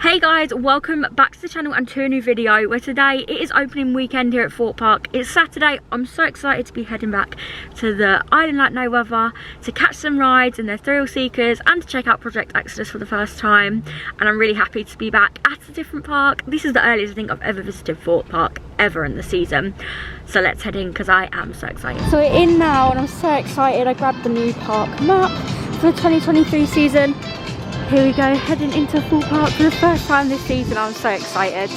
Hey guys, welcome back to the channel and to a new video where today it is opening weekend here at Thorpe Park. It's Saturday. I'm so excited to be heading back to the Island Like No Other to catch some rides and their thrill seekers and to check out Project Exodus for the first time. And I'm really happy to be back at a different park. This is the earliest I think I've ever visited Thorpe Park ever in the season. So let's head in because I am so excited. So we're in now and I'm so excited. I grabbed the new park map for the 2023 season. Here we go, heading into Thorpe Park for the first time this season. I'm so excited.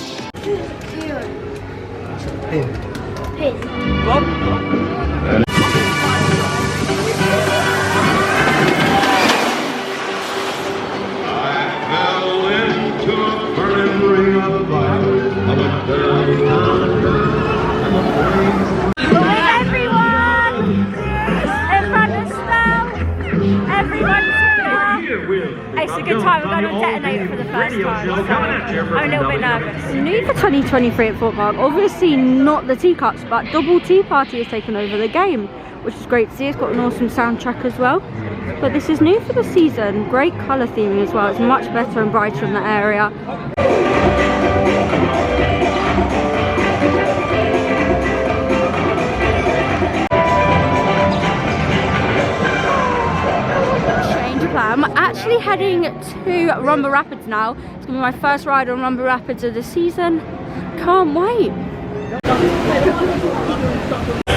It's a good time. We're going to detonate for the first time, so I'm a little bit nervous. New for 2023 at Thorpe Park, obviously not the teacups, but Double Tea Party has taken over the game, which is great to see. It's got an awesome soundtrack as well. But this is new for the season. Great colour theming as well. It's much better and brighter in the area. I'm actually heading to Rumble Rapids now. It's going to be my first ride on Rumble Rapids of the season. Can't wait.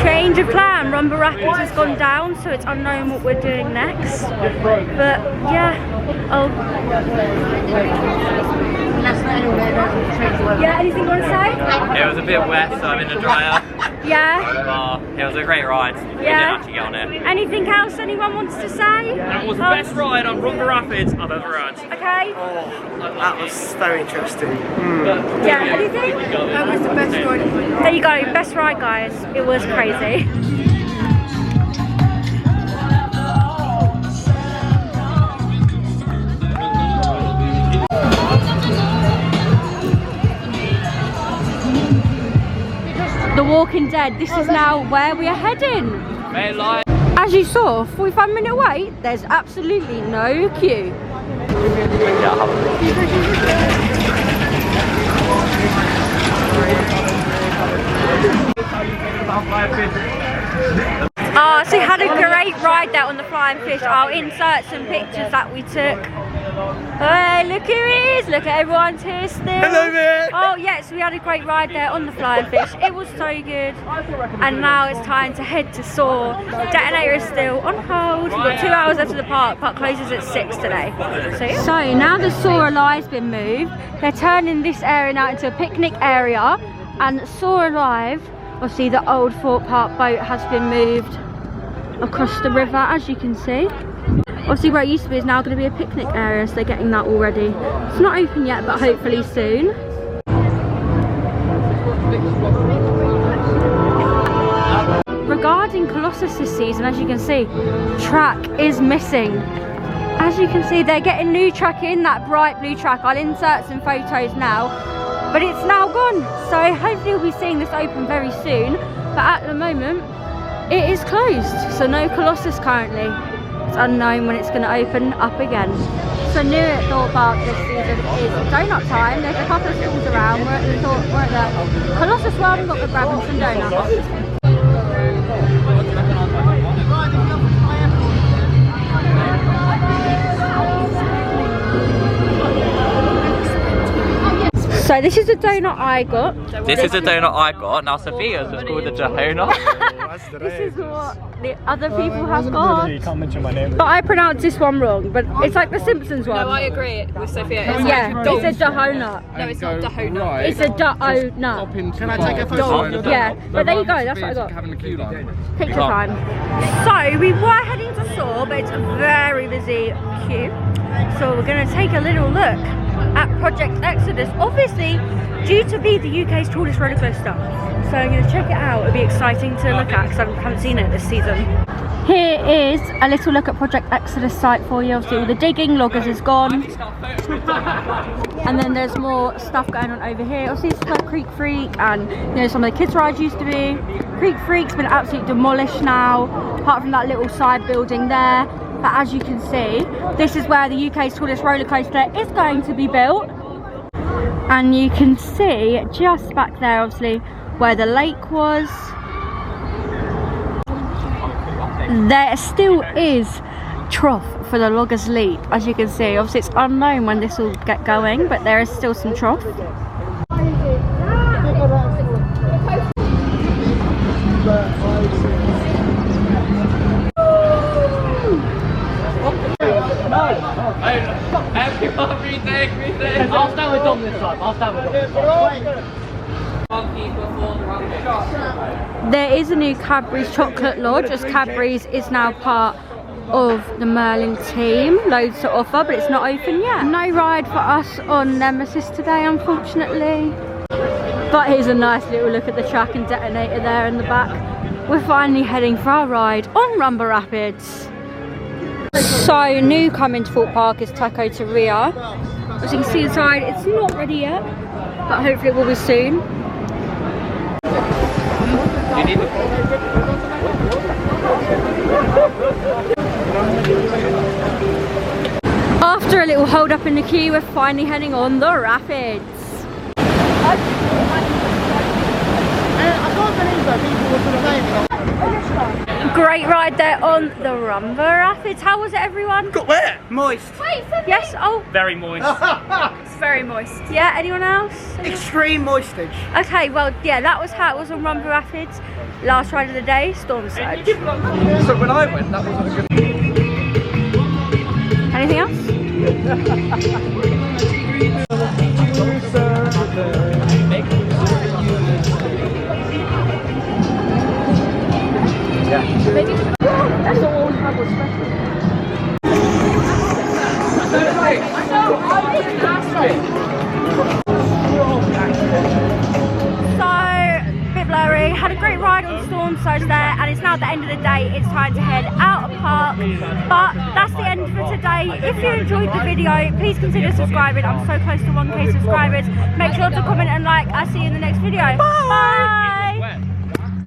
Change of plan. Rumble Rapids has gone down, so it's unknown what we're doing next. But yeah, yeah, anything you want to say? It was a bit wet, so I'm in the dryer. Yeah. It was a great ride. We didn't actually get on it. Anything else anyone wants to say? That was the best ride on Rumble Rapids I've ever had. Okay. Oh, that was very interesting. Yeah, anything? That was the best ride. There you go, best ride guys. It was crazy. The Walking Dead, this is now where we are heading. As you saw, 45-minute wait, there's absolutely no queue. So we had a great ride there on the Flying Fish. I'll insert some pictures that we took. Hey, look who it is! Look at everyone's here still. Hello there! Oh yes, we had a great ride there on the Flying Fish. It was so good. And now it's time to head to Soar. Detonator is still on hold. We've got 2 hours left of the park. Park closes at 6 today. So, yeah. So now the Soar Alive's been moved. They're turning this area now into a picnic area. And Soar Alive, obviously the old Thorpe Park boat has been moved across the river, as you can see. Obviously where it used to be is now going to be a picnic area, so they're getting that already. It's not open yet, but hopefully soon. Regarding Colossus this season, as you can see, track is missing. As you can see, they're getting new track in, that bright blue track. I'll insert some photos now, but it's now gone. So hopefully we'll be seeing this open very soon. But at the moment, it is closed, so no Colossus currently. It's unknown when it's going to open up again. So new at Thorpe Park this season is donut time. There's a couple of stalls around. We're at the Colossus one. We've got to grab some donuts. So this is the donut I got. This is the donut I got. Now Sophia's is called the Jahona. This is what the other people have got. You can't mention my name. But I pronounced this one wrong, but it's like the Simpsons one. No, I agree with Sophia. It's yeah, it's a Jahona. No, it's not Dahona. Right. It's a Dahona. Can I take a photo? Yeah, but there you go, that's what I got. Having a queue line. Picture time. So we were heading to Soar, but it's a very busy queue. So we're going to take a little look at Project Exodus, obviously due to be the UK's tallest roller coaster. So I'm going to check it out. It'll be exciting to look at because I haven't seen it this season. Here is a little look at Project Exodus site for you. Obviously all the digging, loggers is gone. And then there's more stuff going on over here. Obviously this is where Creek Freak and some of the kids' rides used to be. Creek Freak's been absolutely demolished now, apart from that little side building there. But as you can see, this is where the UK's tallest roller coaster is going to be built. And you can see just back there, obviously, where the lake was. There still is trough for the Loggers Leap, as you can see. Obviously it's unknown when this will get going, but there is still some trough. I'll stand with Dom this time. I'll stand with Dom. There is a new Cadbury's Chocolate Lodge, as Cadbury's is now part of the Merlin team. Loads to offer, but it's not open yet. No ride for us on Nemesis today, unfortunately. But here's a nice little look at the track and detonator there in the back. We're finally heading for our ride on Rumba Rapids. So new coming to Thorpe Park is Taco Teria. As you can see inside, it's not ready yet, but hopefully it will be soon. After a little hold up in the queue, we're finally heading on the rapids. Great ride there on the Rumba Rapids. How was it, everyone? Got wet. Moist. Yes, oh. Very moist. It's very moist. Yeah, anyone else? Extreme moistage. Okay, well, yeah, that was how it was on Rumba Rapids. Last ride of the day, storm surge. So when I went, that wasn't a good. Anything else? That's all we had was special. So, a bit blurry. Had a great ride on Storm Surge there, and it's now the end of the day. It's time to head out of park. But that's the end for today. If you enjoyed the video, please consider subscribing. I'm so close to 1K subscribers. Make sure to comment and like. I'll see you in the next video. Bye.